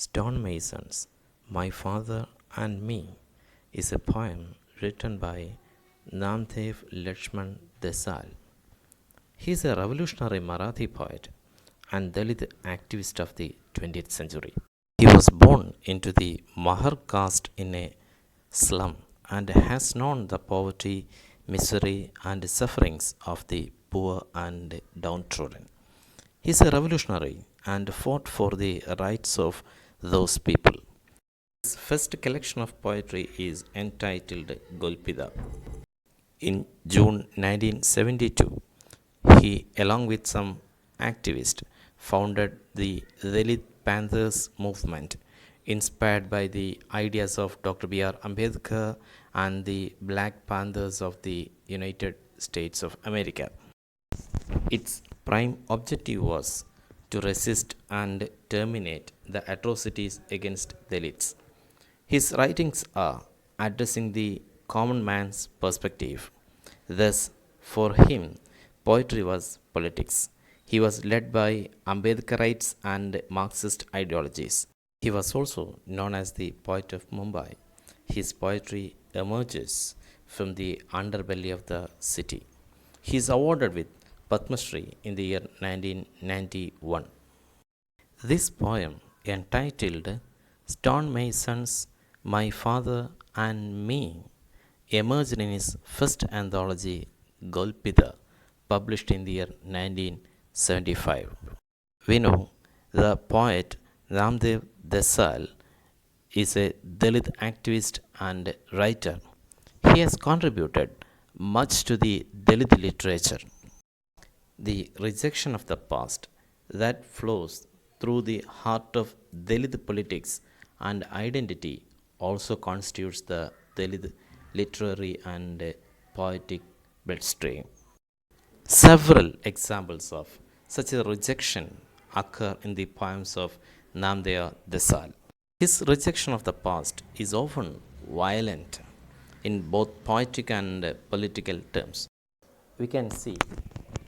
Stonemasons, My Father and Me is a poem written by Namdeo Laxman Dhasal. He is a revolutionary Marathi poet and Dalit activist of the 20th century. He was born into the Mahar caste in a slum and has known the poverty, misery, and sufferings of the poor and downtrodden. He is a revolutionary and fought for the rights of those people. His first collection of poetry is entitled Golpida. In June 1972, he, along with some activists, founded the Dalit Panthers movement, inspired by the ideas of Dr. B.R. Ambedkar and the Black Panthers of the United States of America. Its prime objective was to resist and terminate the atrocities against Dalits. His writings are addressing the common man's perspective. Thus, for him, poetry was politics. He was led by Ambedkarites and Marxist ideologies. He was also known as the poet of Mumbai. His poetry emerges from the underbelly of the city. He is awarded with Padma Shri in the year 1991. This poem, entitled Stonemasons, My Father and Me, emerged in his first anthology, Golpida, published in the year 1975. We know the poet Namdeo Dhasal is a Dalit activist and writer. He has contributed much to the Dalit literature. The rejection of the past that flows through the heart of Dalit politics and identity also constitutes the Dalit literary and poetic bloodstream. Several examples of such a rejection occur in the poems of Namdeo Dhasal. His rejection of the past is often violent in both poetic and political terms. We can see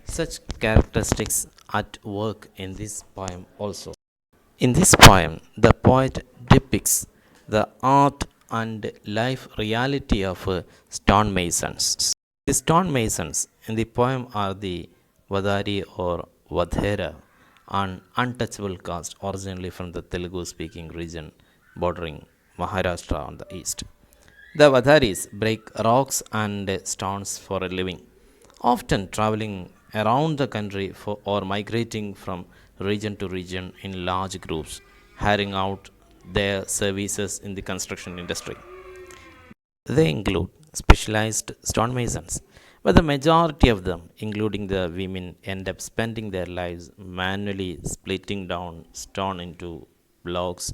such characteristics at work in this poem also. In this poem, the poet depicts the art and life reality of stonemasons. The stonemasons in the poem are the Vadari or Vadhera, an untouchable caste originally from the Telugu speaking region bordering Maharashtra on the east. The Vadharis break rocks and stones for a living, often traveling around the country or migrating from region to region in large groups, hiring out their services in the construction industry. They include specialized stonemasons, but the majority of them, including the women, end up spending their lives manually splitting down stone into blocks,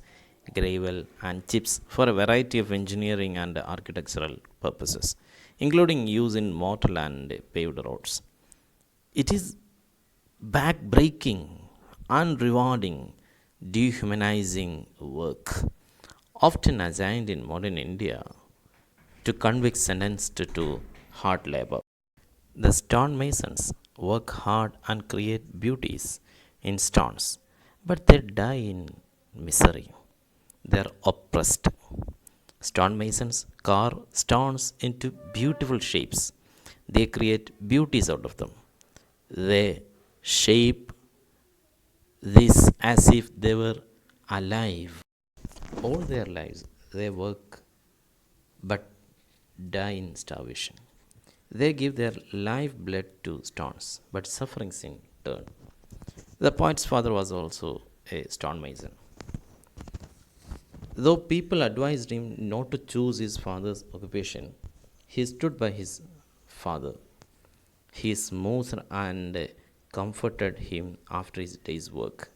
gravel, and chips for a variety of engineering and architectural purposes, including use in mortar and paved roads. It is back-breaking, unrewarding, dehumanizing work, often assigned in modern India to convict sentenced to hard labor. The stonemasons work hard and create beauties in stones, but they die in misery. They are oppressed. Stonemasons carve stones into beautiful shapes. They create beauties out of them. They shape this as if they were alive. All their lives they work but die in starvation. They give their life blood to stones, but sufferings in turn. The poet's father was also a stonemason. Though people advised him not to choose his father's occupation, he stood by his father. He smoothed and comforted him after his day's work.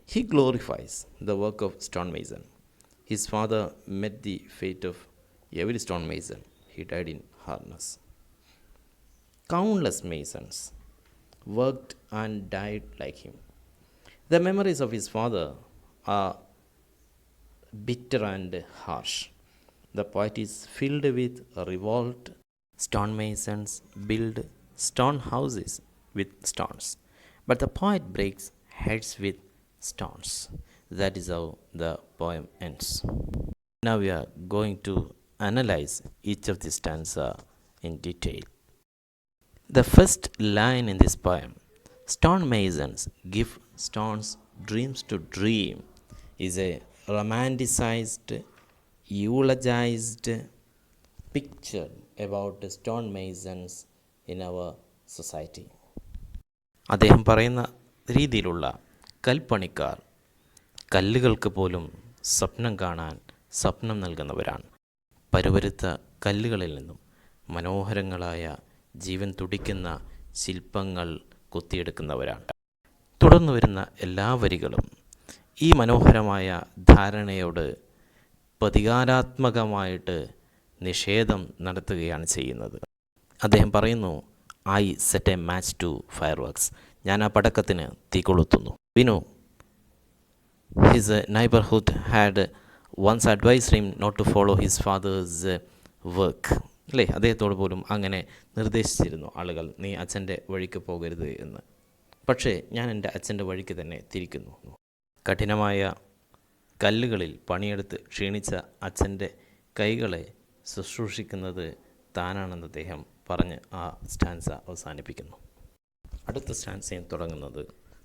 He glorifies the work of stonemason. His father met the fate of every stonemason. He died in harness. Countless masons worked and died like him. The memories of his father are bitter and harsh. The poet is filled with revolt. Stonemasons build stone houses with stones, but the poet breaks heads with stones. That is how the poem ends. Now we are going to analyze each of the stanza in detail. The first line in this poem, stonemasons give stones dreams to dream, is a romanticized, eulogized picture about the stonemasons in our society. അദ്ദേഹം പറയുന്ന രീതിയിലുള്ള കൽപ്പണിക്കാർ കല്ലുകൾക്ക് പോലും സ്വപ്നം കാണാൻ സ്വപ്നം നൽകുന്നവരാണ്. പരുപരുത്ത കല്ലുകളിൽ നിന്നും മനോഹരങ്ങളായ ജീവൻ തുടിക്കുന്ന ശില്പങ്ങൾ കൊത്തിയെടുക്കുന്നവരാണ്. തുടർന്നു വരുന്ന എല്ലാ വരികളും ഈ മനോഹരമായ ധാരണയോട് പ്രതികാരാത്മകമായിട്ട് നിഷേധം നടത്തുകയാണ് ചെയ്യുന്നത്. അദ്ദേഹം പറയുന്നു, I set a match to fireworks, ഞാൻ ആ പടക്കത്തിന് തീ കൊളുത്തുന്നു. Vinu his neighbourhood had once advised him not to follow his father's work. അല്ലേ, അദ്ദേഹത്തോട് പോലും അങ്ങനെ നിർദ്ദേശിച്ചിരുന്നു ആളുകൾ, നീ അച്ഛൻ്റെ വഴിക്ക് പോകരുത് എന്ന്. പക്ഷേ ഞാൻ എൻ്റെ അച്ഛൻ്റെ വഴിക്ക് തന്നെ തിരിക്കുന്നു. കഠിനമായ കല്ലുകളിൽ പണിയെടുത്ത് ക്ഷീണിച്ച അച്ഛൻ്റെ കൈകളെ ശുശ്രൂഷിക്കുന്നത് താനാണെന്ന് അദ്ദേഹം പറഞ്ഞ് ആ സ്റ്റാൻസ അവസാനിപ്പിക്കുന്നു. അടുത്ത സ്റ്റാൻസയും തുടങ്ങുന്നത്,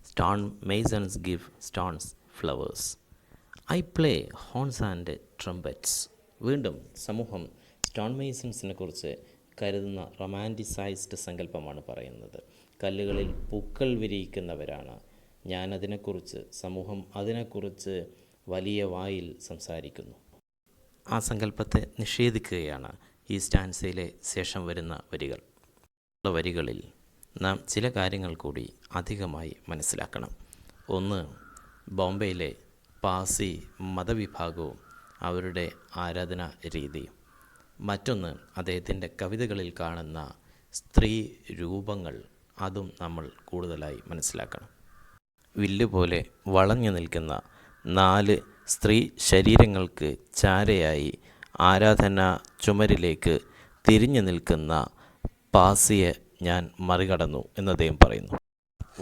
stone masons give stones flowers, I play horns and trumpets. വീണ്ടും സമൂഹം സ്റ്റോൺ മേസൺസിനെ കുറിച്ച് കരുതുന്ന റൊമാൻറ്റിസൈസ്ഡ് സങ്കല്പമാണ് പറയുന്നത്. കല്ലുകളിൽ പൂക്കൾ വിരിയിക്കുന്നവരാണ്. സമൂഹം അതിനെക്കുറിച്ച് വലിയ വായിൽ സംസാരിക്കുന്നു. ആ സങ്കല്പത്തെ നിഷേധിക്കുകയാണ് ഈ സ്റ്റാൻസയിലെ ശേഷം വരുന്ന വരികൾ. വരികളിൽ നാം ചില കാര്യങ്ങൾ കൂടി അധികമായി മനസ്സിലാക്കണം. ഒന്ന്, ബോംബെയിലെ പാസി മതവിഭാഗവും അവരുടെ ആരാധനാ രീതിയും. മറ്റൊന്ന്, അദ്ദേഹത്തിൻ്റെ കവിതകളിൽ കാണുന്ന സ്ത്രീ രൂപങ്ങൾ, അതും നമ്മൾ കൂടുതലായി മനസ്സിലാക്കണം. വില്ലുപോലെ വളഞ്ഞു നിൽക്കുന്ന 4 സ്ത്രീ ശരീരങ്ങൾക്ക് ചാരയായി ആരാധനാ ചുമരിലേക്ക് തിരിഞ്ഞു നിൽക്കുന്ന പാസിയെ ഞാൻ മറികടന്നു എന്ന് അദ്ദേഹം പറയുന്നു.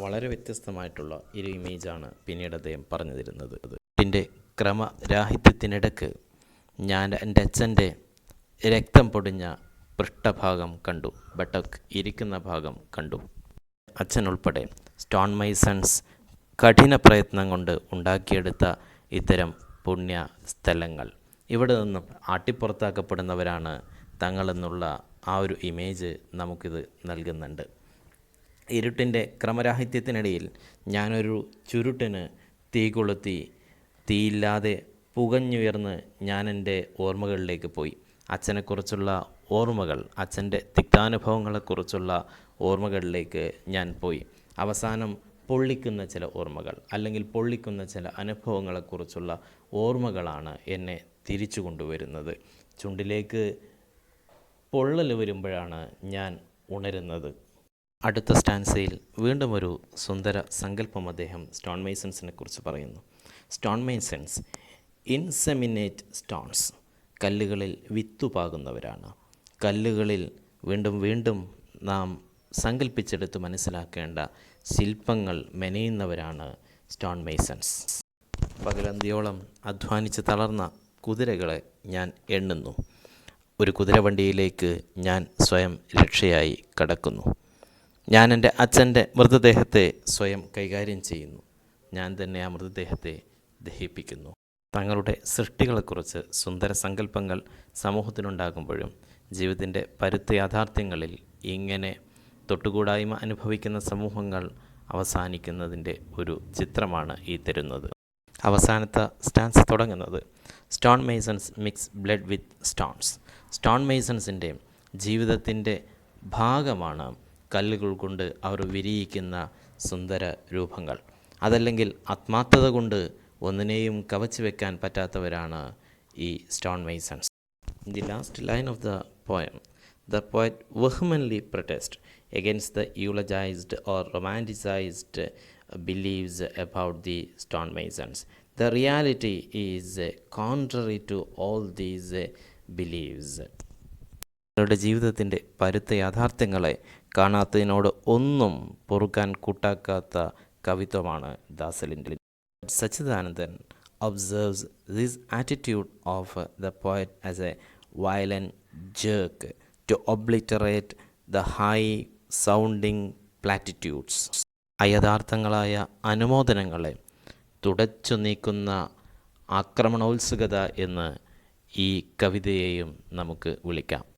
വളരെ വ്യത്യസ്തമായിട്ടുള്ള ഒരു ഇമേജാണ് പിന്നീട് അദ്ദേഹം പറഞ്ഞു തരുന്നത്. ഇതിൻ്റെ ക്രമരാഹിത്യത്തിനിടക്ക് ഞാൻ എൻ്റെ അച്ഛൻ്റെ രക്തം പൊടിഞ്ഞ പൃഷ്ഠഭാഗം കണ്ടു, ബട്ടക് ഇരിക്കുന്ന ഭാഗം കണ്ടു. അച്ഛനുൾപ്പെടെ സ്റ്റോൺ മേസൺസ് കഠിന പ്രയത്നം കൊണ്ട് ഉണ്ടാക്കിയെടുത്ത ഇത്തരം പുണ്യ സ്ഥലങ്ങൾ, ഇവിടെ നിന്നും ആട്ടിപ്പുറത്താക്കപ്പെടുന്നവരാണ് തങ്ങളെന്നുള്ള ആ ഒരു ഇമേജ് നമുക്കിത് നൽകുന്നുണ്ട്. ഇരുട്ടിൻ്റെ ക്രമരാഹിത്യത്തിനിടയിൽ ഞാനൊരു ചുരുട്ടിന് തീ കൊളുത്തി, തീയില്ലാതെ പുകഞ്ഞുയർന്ന് ഞാൻ എൻ്റെ ഓർമ്മകളിലേക്ക് പോയി. അച്ഛനെക്കുറിച്ചുള്ള ഓർമ്മകൾ, അച്ഛൻ്റെ തിക്താനുഭവങ്ങളെക്കുറിച്ചുള്ള ഓർമ്മകളിലേക്ക് ഞാൻ പോയി. അവസാനം പൊള്ളിക്കുന്ന ചില ഓർമ്മകൾ, അല്ലെങ്കിൽ പൊള്ളിക്കുന്ന ചില അനുഭവങ്ങളെക്കുറിച്ചുള്ള ഓർമ്മകളാണ് എന്നെ തിരിച്ചു കൊണ്ടുവരുന്നത്. ചുണ്ടിലേക്ക് പൊള്ളൽ വരുമ്പോഴാണ് ഞാൻ ഉണരുന്നത്. അടുത്ത സ്റ്റാൻസയിൽ വീണ്ടും ഒരു സുന്ദര സങ്കല്പം അദ്ദേഹം സ്റ്റോൺ മേസൺസിനെ കുറിച്ച് പറയുന്നു. സ്റ്റോൺ മേസൺസ് ഇൻസെമിനേറ്റ് സ്റ്റോൺസ്, കല്ലുകളിൽ വിത്തുപാകുന്നവരാണ്. കല്ലുകളിൽ വീണ്ടും വീണ്ടും നാം സങ്കല്പിച്ചെടുത്ത് മനസ്സിലാക്കേണ്ട ശില്പങ്ങൾ മെനയുന്നവരാണ് സ്റ്റോൺ മേസൺസ്. പകലന്തിയോളം അധ്വാനിച്ച് തളർന്ന കുതിരകളെ ഞാൻ എണ്ണുന്നു. ഒരു കുതിരവണ്ടിയിലേക്ക് ഞാൻ സ്വയം രക്ഷയായി കടക്കുന്നു. ഞാൻ എൻ്റെ അച്ഛൻ്റെ മൃതദേഹത്തെ സ്വയം കൈകാര്യം ചെയ്യുന്നു. ഞാൻ തന്നെ ആ മൃതദേഹത്തെ ദഹിപ്പിക്കുന്നു. തങ്ങളുടെ സൃഷ്ടികളെക്കുറിച്ച് സുന്ദര സങ്കല്പങ്ങൾ സമൂഹത്തിനുണ്ടാകുമ്പോഴും ജീവിതത്തിൻ്റെ പരുത്ത യാഥാർത്ഥ്യങ്ങളിൽ ഇങ്ങനെ തൊട്ടുകൂടായ്മ അനുഭവിക്കുന്ന സമൂഹങ്ങൾ അവസാനിക്കുന്നതിൻ്റെ ഒരു ചിത്രമാണ് ഈ തരുന്നത്. അവസാനത്തെ സ്റ്റാൻസ് തുടങ്ങുന്നത്, stone masons mix blood with stones. Stone മേസൺസിൻ്റെ ജീവിതത്തിൻ്റെ ഭാഗമാണ് കല്ലുകൾ കൊണ്ട് അവർ വിരിയിക്കുന്ന സുന്ദര രൂപങ്ങൾ. അതല്ലെങ്കിൽ ആത്മാർത്ഥത കൊണ്ട് ഒന്നിനെയും കവച്ചു വെക്കാൻ പറ്റാത്തവരാണ് ഈ stone masons. In the last line of the poem, the poet vehemently protests against the eulogized or romanticized beliefs about the stonemasons. The reality is contrary to all these beliefs. അവരുടെ ജീവിതത്തിൻ്റെ പരുത്ത യാഥാർത്ഥ്യങ്ങളെ കാണാത്തതിനോട് ഒന്നും പൊറുക്കാൻ കൂട്ടാക്കാത്ത കവിത്വമാണ് ദാസലിൻ്റെ. Sachidanandan observes this attitude of the poet as a violent jerk to obliterate the high sounding platitudes. അയഥാർത്ഥങ്ങളായ അനുമോദനങ്ങളെ തുടച്ചു നീക്കുന്ന ആക്രമണോത്സുകത എന്ന് ഈ കവിതയെയും നമുക്ക് വിളിക്കാം.